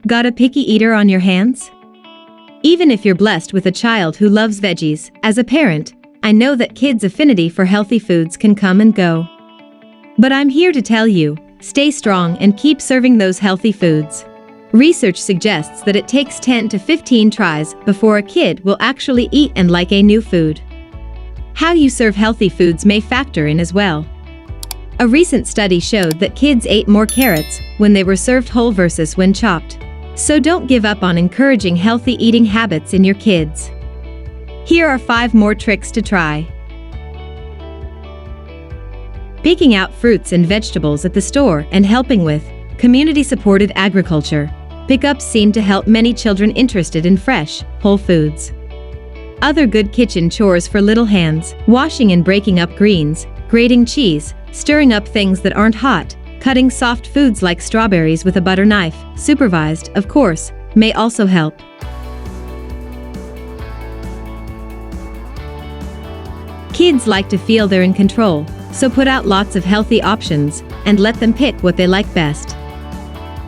Got a picky eater on your hands? Even if you're blessed with a child who loves veggies, as a parent, I know that kids' affinity for healthy foods can come and go. But I'm here to tell you, stay strong and keep serving those healthy foods. Research suggests that it takes 10 to 15 tries before a kid will actually eat and like a new food. How you serve healthy foods may factor in as well. A recent study showed that kids ate more carrots when they were served whole versus when chopped. So don't give up on encouraging healthy eating habits in your kids. Here are 5 more tricks to try. Picking out fruits and vegetables at the store and helping with community-supported agriculture. Pickups seem to help many children interested in fresh, whole foods. Other good kitchen chores for little hands: washing and breaking up greens, grating cheese, stirring up things that aren't hot, cutting soft foods like strawberries with a butter knife, supervised, of course, may also help. Kids like to feel they're in control, so put out lots of healthy options and let them pick what they like best.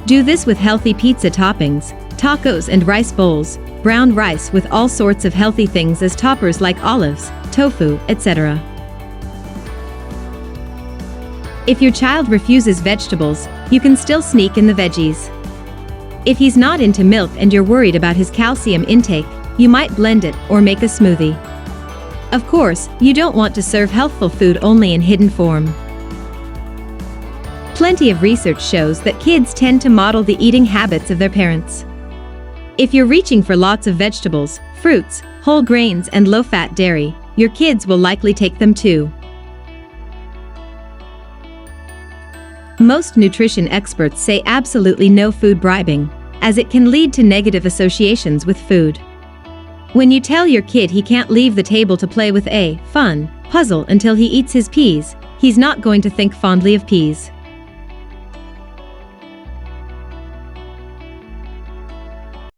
Do this with healthy pizza toppings, tacos and rice bowls, brown rice with all sorts of healthy things as toppers like olives, tofu, etc. If your child refuses vegetables, you can still sneak in the veggies. If he's not into milk and you're worried about his calcium intake, you might blend it or make a smoothie. Of course, you don't want to serve healthful food only in hidden form. Plenty of research shows that kids tend to model the eating habits of their parents. If you're reaching for lots of vegetables, fruits, whole grains and low-fat dairy, your kids will likely take them too. Most nutrition experts say absolutely no food bribing, as it can lead to negative associations with food. When you tell your kid he can't leave the table to play with a fun puzzle until he eats his peas, he's not going to think fondly of peas.